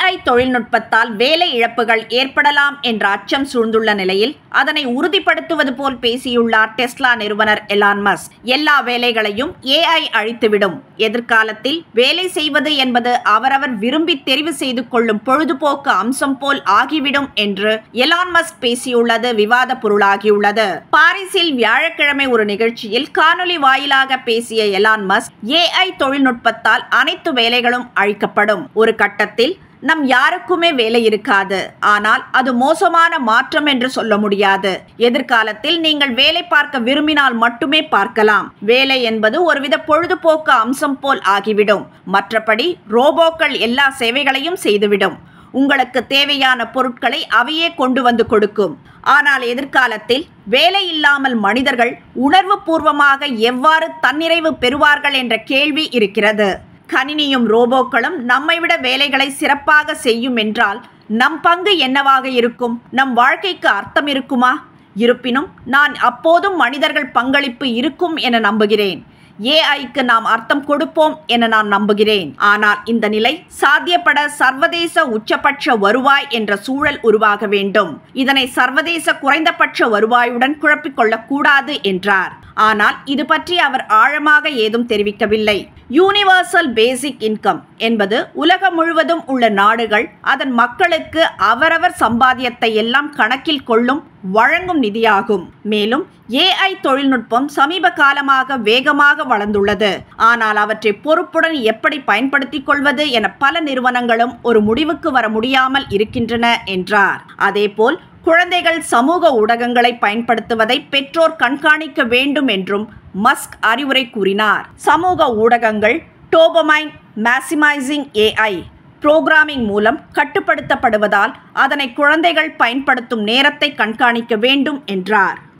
AI தொழில்நுட்பத்தால் வேலை இழப்புகள் ஏற்படலாம் என்ற அச்சம் சூழ்ந்துள்ள நிலையில் அதனை உறுதிப்படுத்துவது போல் பேசியுள்ளார் டெஸ்லா நிறுவனர் எலான் மஸ்க். எல்லா வேலைகளையும் AI அழித்துவிடும். எதிர்காலத்தில் வேலை செய்வது என்பது அவரவர் விரும்பி தெரிவு செய்து கொள்ளும் பொழுதுபோக்கு அம்சம் போல் ஆகிவிடும் என்று எலான் மஸ்க் பேசியுள்ளது விவாத பொருளாகியுள்ளது. பாரிஸில் வியாழக்கிழமை ஒரு நிகழ்ச்சியில் காணொலி வாயிலாக பேசிய எலான் மஸ்க், AI தொழில்நுட்பத்தால் அனைத்து வேலைகளும் அழிக்கப்படும். ஒரு கட்டத்தில் நம் யாருக்குமே வேலை இருக்காது. ஆனால் அது மோசமான மாற்றம் என்று சொல்ல முடியாது. எதிர்காலத்தில் நீங்கள் வேலை பார்க்க விரும்பினால் மட்டுமே பார்க்கலாம். வேலை என்பது ஒருவித பொழுதுபோக்கு அம்சம் போல் ஆகிவிடும். மற்றபடி ரோபோக்கள் எல்லா சேவைகளையும் செய்துவிடும். உங்களுக்கு தேவையான பொருட்களை அவையே கொண்டு வந்து கொடுக்கும். ஆனால் எதிர்காலத்தில் வேலை இல்லாமல் மனிதர்கள் உணர்வு பூர்வமாக எவ்வாறு தன்னிறைவு பெறுவார்கள் என்ற கேள்வி இருக்கிறது. கணினியும் ரோபோக்களும் நம்மை விட வேலைகளை சிறப்பாக செய்யும் என்றால் நம் பங்கு என்னவாக இருக்கும்? நம் வாழ்க்கைக்கு அர்த்தம் இருக்குமா? இருப்பினும் நான் அப்போதும் மனிதர்கள் பங்களிப்பு இருக்கும் என நம்புகிறேன். AIக்கு நாம் அர்த்தம் கொடுப்போம் என நான் நம்புகிறேன். ஆனால் இந்த நிலை சாத்தியப்பட சர்வதேச உச்சபட்ச வருவாய் என்ற சூழல் உருவாக வேண்டும். இதனை சர்வதேச குறைந்தபட்ச வருவாயுடன் குழப்பிக்கொள்ளக்கூடாது என்றார். ஆனால் இது பற்றி அவர் ஆழமாக ஏதும் தெரிவிக்கவில்லை. யூனிவர்சல் பேசிக் இன்கம் என்பது உலகம் முழுவதும் உள்ள நாடுகள் அதன் மக்களுக்கு அவரவர் சம்பாத்தியத்தை எல்லாம் கணக்கில் கொள்ளும் வழங்கும் நிதியாகும். மேலும் AI தொழில்நுட்பம் சமீப காலமாக வேகமாக வளர்ந்துள்ளது. ஆனால் அவற்றை பொறுப்புடன் எப்படி பயன்படுத்திக் கொள்வது என பல நிறுவனங்களும் ஒரு முடிவுக்கு வர முடியாமல் இருக்கின்றன என்றார். அதேபோல் குழந்தைகள் சமூக ஊடகங்களை பயன்படுத்துவதை பெற்றோர் கண்காணிக்க வேண்டும் என்றும் மஸ்க் அறிவுரை கூறினார். சமூக ஊடகங்கள் டோபமைன் மேக்சிமைசிங் AI புரோகிராமிங் மூலம் கட்டுப்படுத்தப்படுவதால் அதனை குழந்தைகள் பயன்படுத்தும் நேரத்தை கண்காணிக்க வேண்டும் என்றார்.